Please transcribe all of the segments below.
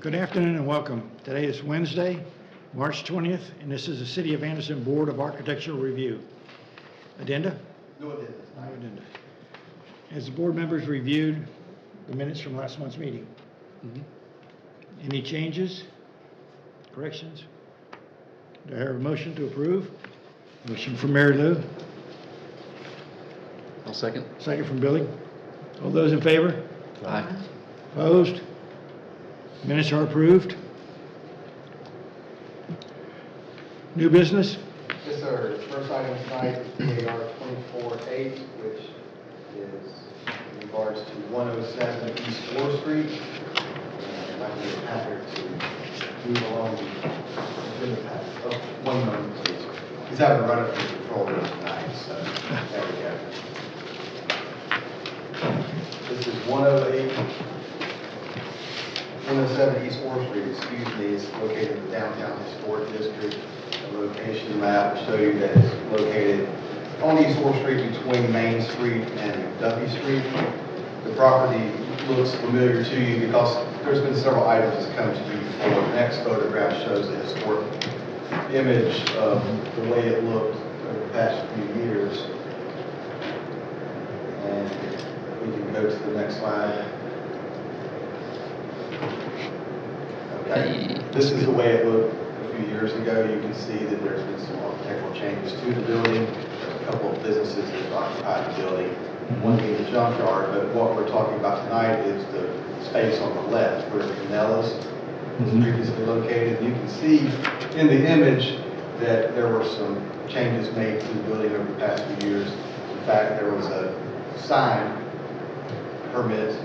Good afternoon and welcome. Today is Wednesday, March 20th, and this is the City of Anderson Board of Architectural Review. Addenda? No addenda. No addenda. Has the board members reviewed the minutes from last month's meeting? Any changes, corrections? Do I hear a motion to approve? Motion from Mary Lou, I'll second. second from Billy. All those in favor? Aye. Opposed? Minutes are approved. New business? Yes, sir. First item tonight is PAR 24-8, which is in regards to 107 East 4th Street. And I'd like to get Patrick to move along the agenda path. Oh, one moment, please. He's having a run up for control room tonight, so there we go. This is 107 East 4th Street, excuse me, is located in the downtown historic district. The location map will show you that it's located on East 4th Street between Main Street and Duffy Street. The property looks familiar to you because there's been several items that's come to you before. The next photograph shows the historic image of the way it looked over the past few years. And we can go to the next slide. Okay. This is the way it looked a few years ago. You can see that there's been some architectural changes to the building. There's a couple of businesses that occupy the building, one being the junkyard, but what we're talking about tonight is the space on the left where the Canella's was previously located. You can see in the image that there were some changes made to the building over the past few years. In fact, there was a sign permit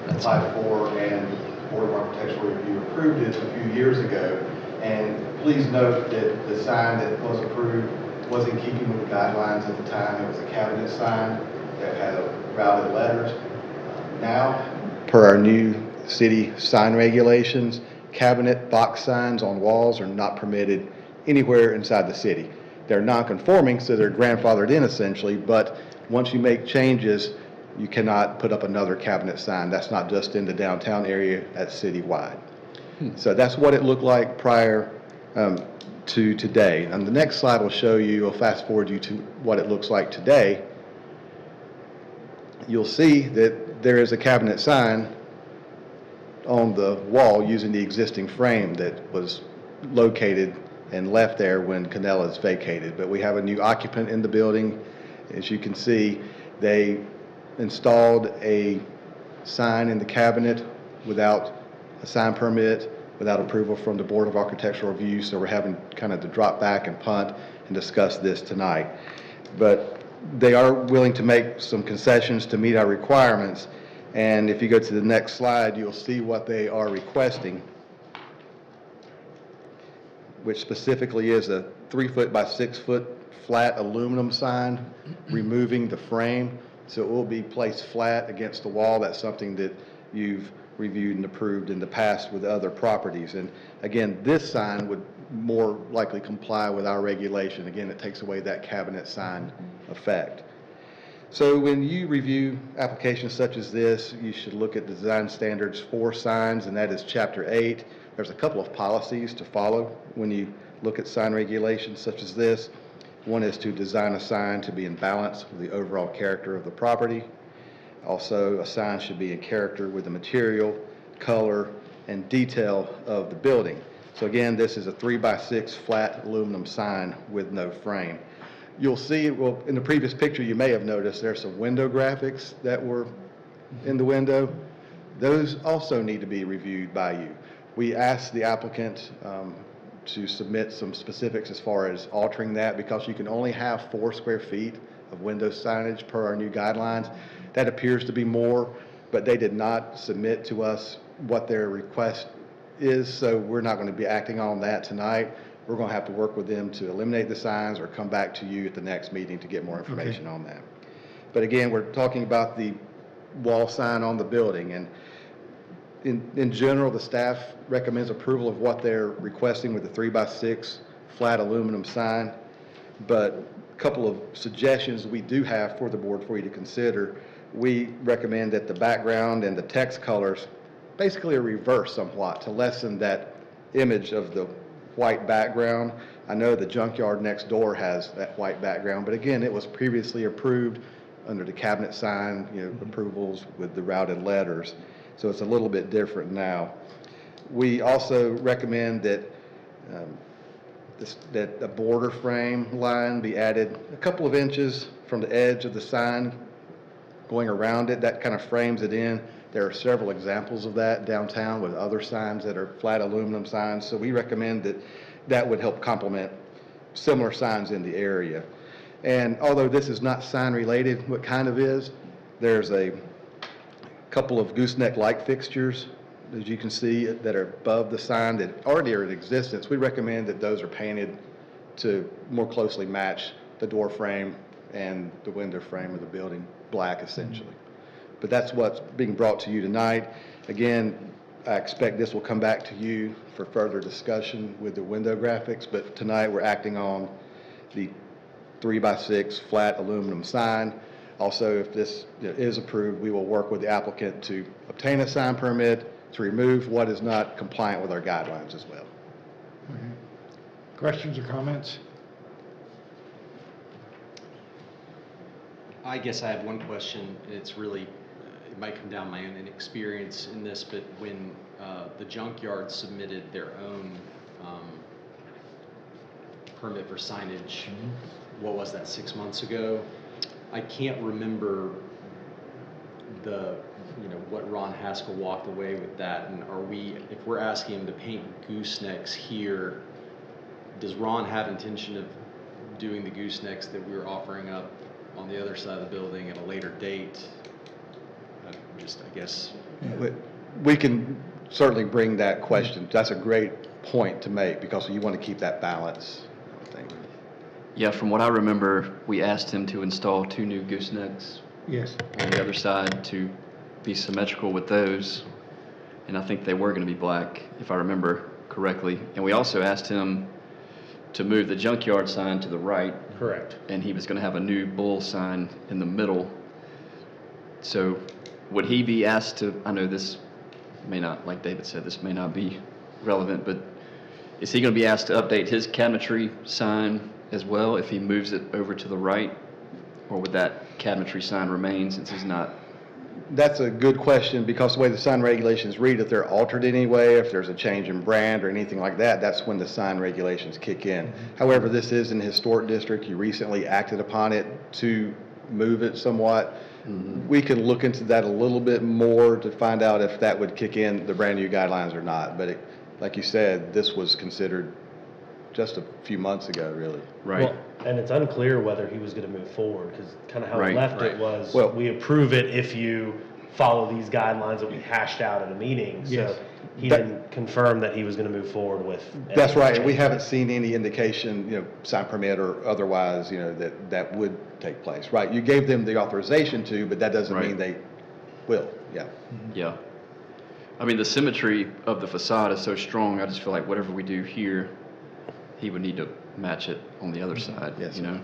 applied for, and Board of Architectural Review approved it a few years ago. And please note that the sign that was approved was in keeping with the guidelines at the time. It was a cabinet sign that had routed letters. Now, per our new city sign regulations, cabinet box signs on walls are not permitted anywhere inside the city. They're non-conforming, so they're grandfathered in essentially, but once you make changes, you cannot put up another cabinet sign. That's not just in the downtown area, that's citywide. So that's what it looked like prior to today. And the next slide will show you, I'll fast forward you to what it looks like today. You'll see that there is a cabinet sign on the wall using the existing frame that was located and left there when Canella's vacated. But we have a new occupant in the building. As you can see, they installed a sign in the cabinet without a sign permit, without approval from the Board of Architectural Review, so we're having kind of to drop back and punt and discuss this tonight. But they are willing to make some concessions to meet our requirements, and if you go to the next slide, you'll see what they are requesting, which specifically is a 3-foot by 6-foot flat aluminum sign, removing the frame, so it will be placed flat against the wall. That's something that you've reviewed and approved in the past with other properties. And again, this sign would more likely comply with our regulation. Again, it takes away that cabinet sign effect. So when you review applications such as this, you should look at design standards for signs, and that is Chapter 8. There's a couple of policies to follow when you look at sign regulations such as this. One is to design a sign to be in balance with the overall character of the property. Also, a sign should be in character with the material, color, and detail of the building. So again, this is a 3x6 flat aluminum sign with no frame. You'll see, well, in the previous picture you may have noticed there's some window graphics that were in the window. Those also need to be reviewed by you. We asked the applicant to submit some specifics as far as altering that, because you can only have 4 square feet of window signage per our new guidelines. That appears to be more, but they did not submit to us what their request is, so we're not going to be acting on that tonight. We're going to have to work with them to eliminate the signs or come back to you at the next meeting to get more information on that. But again, we're talking about the wall sign on the building, and in general, the staff recommends approval of what they're requesting with the 3x6 flat aluminum sign. But a couple of suggestions we do have for the board for you to consider. We recommend that the background and the text colors basically a reverse somewhat to lessen that image of the white background. I know the junkyard next door has that white background, but again, it was previously approved under the cabinet sign, approvals with the routed letters. So it's a little bit different now. We also recommend that that a border frame line be added a couple of inches from the edge of the sign going around it. That kind of frames it in. There are several examples of that downtown with other signs that are flat aluminum signs. So we recommend that that would help complement similar signs in the area. And although this is not sign related, what kind of is, there's a couple of gooseneck light fixtures, as you can see, that are above the sign that already are in existence. We recommend that those are painted to more closely match the door frame and the window frame of the building, black essentially. But that's what's being brought to you tonight. Again, I expect this will come back to you for further discussion with the window graphics, but tonight we're acting on the 3x6 flat aluminum sign. Also, if this is approved, we will work with the applicant to obtain a sign permit to remove what is not compliant with our guidelines as well. Okay. Questions or comments? I guess I have one question. It's really, it might come down my own inexperience in this, but when the junkyard submitted their own permit for signage, what was that, 6 months ago? I can't remember what Ron Haskell walked away with that. And if we're asking him to paint goosenecks here, does Ron have intention of doing the goosenecks that we were offering up on the other side of the building at a later date? I guess. We can certainly bring that question. That's a great point to make because you want to keep that balance, I think. Yeah, from what I remember, we asked him to install 2 new goosenecks Yes. on the other side to be symmetrical with those, and I think they were going to be black, if I remember correctly. And we also asked him to move the junkyard sign to the right. Correct. And he was going to have a new bull sign in the middle. So would he be asked to, I know this may not, like David said, this may not be relevant, but is he going to be asked to update his cabinetry sign as well if he moves it over to the right? Or would that cabinetry sign remain since he's not? That's a good question because the way the sign regulations read, if they're altered anyway, if there's a change in brand or anything like that, that's when the sign regulations kick in. However, this is an historic district. You recently acted upon it to move it somewhat. We can look into that a little bit more to find out if that would kick in the brand new guidelines or not. But like you said, this was considered just a few months ago, really. Right. Well, and it's unclear whether he was going to move forward, because kind of how Right, he left right. it was, Well- we approve it if you follow these guidelines that we hashed out at a meeting. Yes. So he That- didn't confirm that he was going to move forward with. That's any right, and we changes. haven't seen any indication, sign permit or otherwise, that would take place. Right, you gave them the authorization to, but that doesn't mean they Right. will, yeah. Yeah. I mean, the symmetry of the facade is so strong, I just feel like whatever we do here, he would need to match it on the other side, Yes. you know?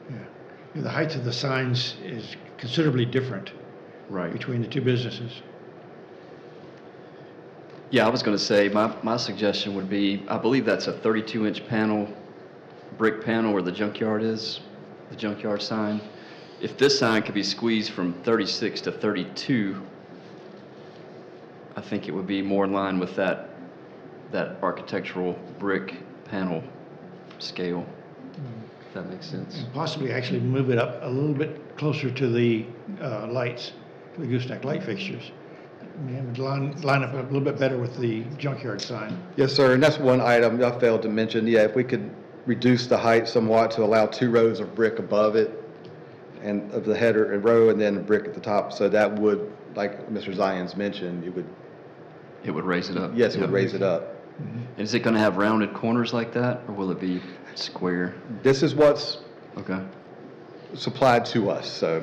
Yeah. The height of the signs is considerably different Right. between the two businesses. Yeah, I was going to say, my suggestion would be, I believe that's a 32-inch panel, brick panel where the junkyard is, the junkyard sign. If this sign could be squeezed from 36 to 32, I think it would be more in line with that architectural brick panel scale, if that makes sense. And possibly actually move it up a little bit closer to the lights, to the gooseneck light fixtures. And line up a little bit better with the junkyard sign. Yes, sir, and that's one item I failed to mention. Yeah, if we could reduce the height somewhat to allow 2 rows of brick above it and of the header and row and then brick at the top. So that would, like Mr. Zions mentioned, It would raise it up. yes, it would Yeah. raise it up. And is it going to have rounded corners like that, or will it be square? This is what's Okay. supplied to us. So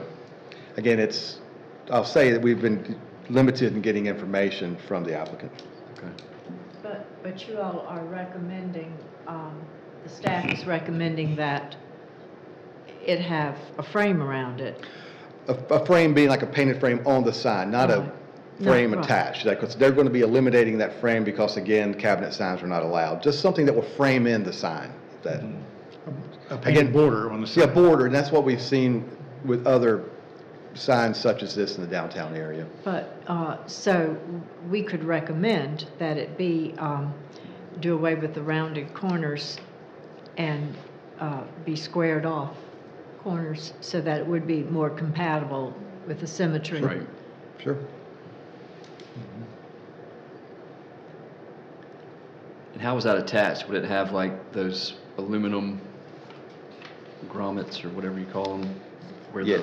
again, I'll say that we've been limited in getting information from the applicant. Okay. But you all are recommending, the staff is recommending that it have a frame around it. A frame being like a painted frame on the sign, not a, Right. frame right. attached. Like, they're going to be eliminating that frame because, again, cabinet signs are not allowed. Just something that will frame in the sign. That, A painted border on the yeah, side. border, and that's what we've seen with other signs such as this in the downtown area. But, so we could recommend that it be, do away with the rounded corners and be squared off corners so that it would be more compatible with the symmetry. Right. Sure. And how is that attached? Would it have like those aluminum grommets or whatever you call them? Where Yeah.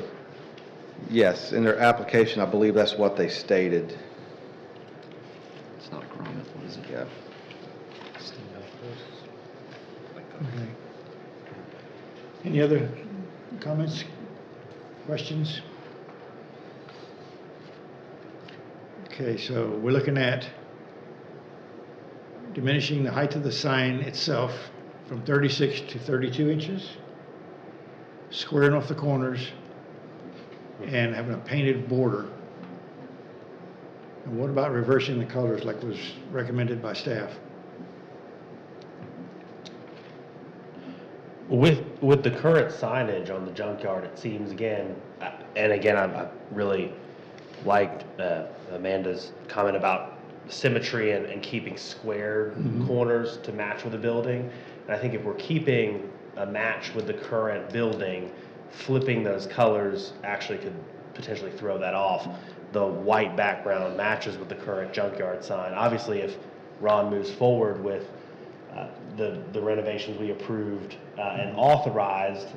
Yes, in their application, I believe that's what they stated. It's not a grommet, what is it? Yeah. Okay. Any other comments, questions? Okay, so we're looking at diminishing the height of the sign itself from 36 to 32 inches, squaring off the corners, and having a painted border. And what about reversing the colors like was recommended by staff? With the current signage on the junkyard, it seems again, and again, I really liked Amanda's comment about symmetry and keeping square corners to match with the building. And I think if we're keeping a match with the current building, flipping those colors actually could potentially throw that off. The white background matches with the current junkyard sign. Obviously, if Ron moves forward with the renovations we approved and authorized,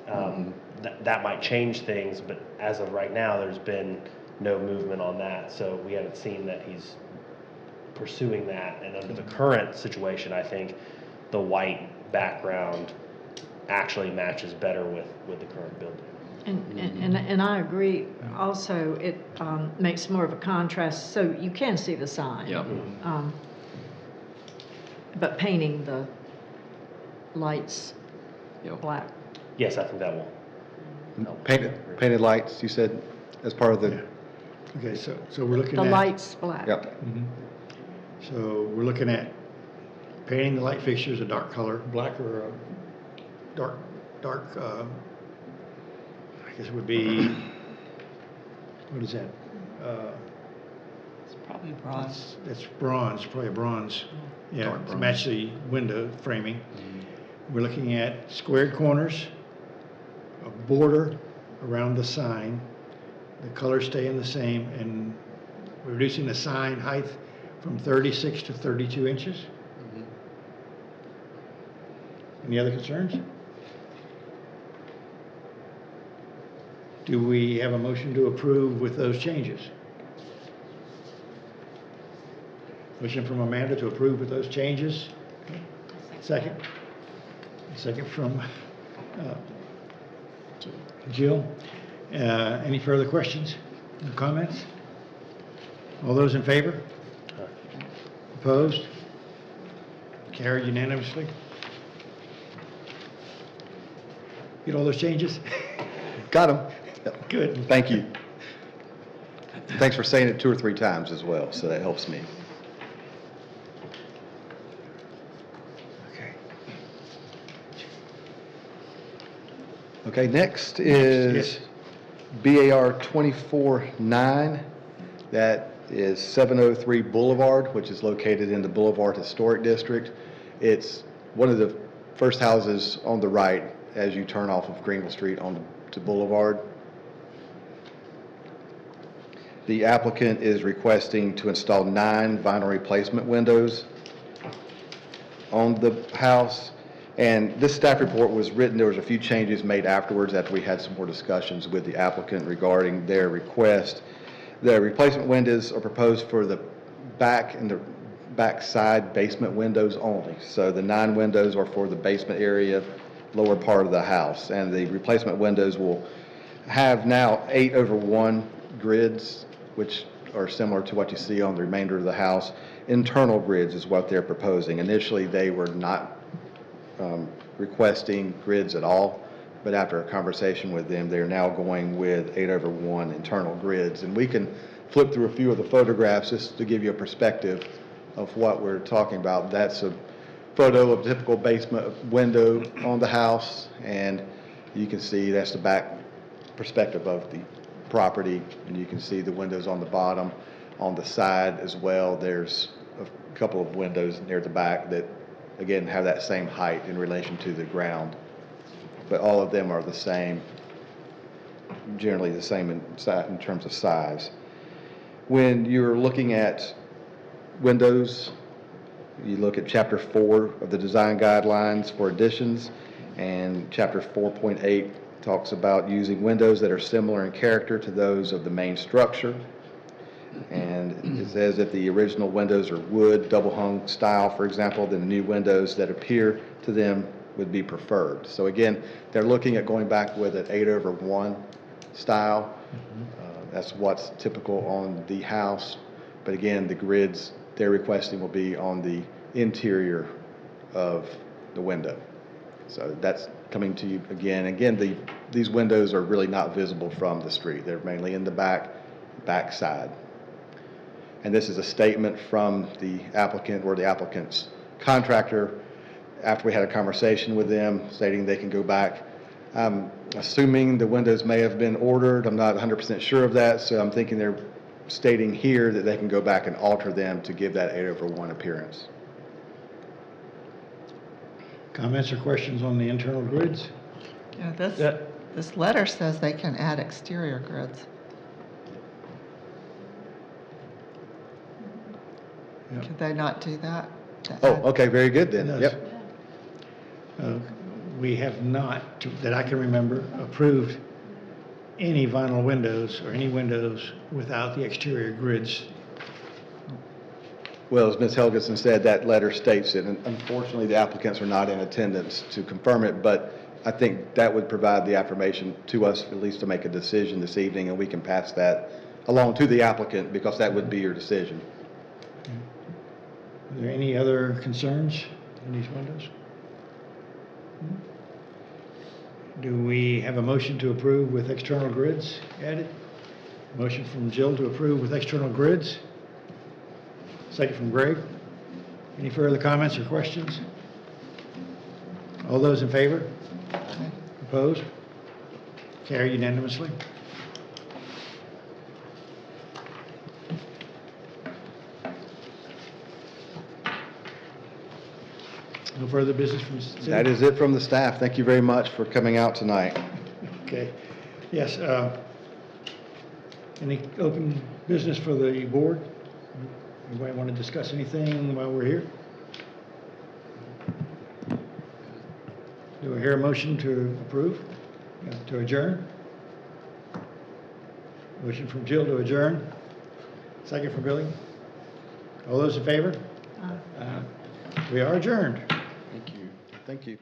that might change things, but as of right now, there's been no movement on that, so we haven't seen that he's pursuing that, and under the current situation, I think the white background actually matches better with the current building. And I agree, also, it makes more of a contrast, so you can see the sign. Yeah. But painting the lights Yeah. black. Yes, I think that will. Painted lights, you said, as part of the, Yeah. Okay, so we're looking The at. lights black. yep. So we're looking at painting the light fixtures a dark color, black or a dark, I guess it would be, what is that? It's probably bronze. That's bronze, probably a bronze. Yeah, Dark to bronze. match the window framing. We're looking at squared corners, a border around the sign, the colors staying the same, and reducing the sign height from 36 to 32 inches. Any other concerns? Do we have a motion to approve with those changes? Motion from Amanda to approve with those changes. Second. Second from Jill. Any further questions or comments? All those in favor? Opposed? Carried unanimously. Get all those changes? Got them. Good. Thank you. Thanks for saying it 2 or 3 times as well, so that helps me. Okay. Okay, next is BAR 24-9. That is 703 Boulevard, which is located in the Boulevard Historic District. It's one of the first houses on the right as you turn off of Greenville Street to Boulevard. The applicant is requesting to install 9 vinyl replacement windows on the house. And this staff report was written, there was a few changes made afterwards after we had some more discussions with the applicant regarding their request. The replacement windows are proposed for the back and the back side basement windows only. So the 9 windows are for the basement area, lower part of the house. And the replacement windows will have now 8/1 grids, which are similar to what you see on the remainder of the house. Internal grids is what they're proposing. Initially, they were not requesting grids at all. but after a conversation with them, they're now going with 8/1 internal grids. And we can flip through a few of the photographs just to give you a perspective of what we're talking about. That's a photo of a typical basement window on the house, and you can see that's the back perspective of the property, and you can see the windows on the bottom. On the side as well, there's a couple of windows near the back that, again, have that same height in relation to the ground. But all of them are the same, generally the same in terms of size. When you're looking at windows, you look at Chapter 4 of the design guidelines for additions, and Chapter 4.8 talks about using windows that are similar in character to those of the main structure. And it says if the original windows are wood, double-hung style, for example, then the new windows that appear to them would be preferred. So again, they're looking at going back with an 8/1 style. That's what's typical on the house. But again, the grids they're requesting will be on the interior of the window. So that's coming to you again. Again, these windows are really not visible from the street. They're mainly in the back side. And this is a statement from the applicant or the applicant's contractor after we had a conversation with them stating they can go back. I'm assuming the windows may have been ordered. I'm not 100% sure of that, so I'm thinking they're stating here that they can go back and alter them to give that 8/1 appearance. Comments or questions on the internal grids? Yeah, Yeah. this letter says they can add exterior grids. Yep. Could they not do that? To Oh, add- okay, very good then. It does. Yep. We have not, that I can remember, approved any vinyl windows or any windows without the exterior grids. Well, as Ms. Helgeson said, that letter states it, and unfortunately, the applicants are not in attendance to confirm it, but I think that would provide the affirmation to us, at least to make a decision this evening, and we can pass that along to the applicant, because that would be your decision. Are there any other concerns in these windows? Do we have a motion to approve with external grids added? Motion from Jill to approve with external grids. Second from Greg. Any further comments or questions? All those in favor? Opposed? Carried unanimously. No further business from the city? That is it from the staff. Thank you very much for coming out tonight. Okay. Yes, any open business for the board? Anybody want to discuss anything while we're here? Do I hear a motion to approve, to adjourn? Motion from Jill to adjourn. Second from Billy. All those in favor? We are adjourned. Thank you.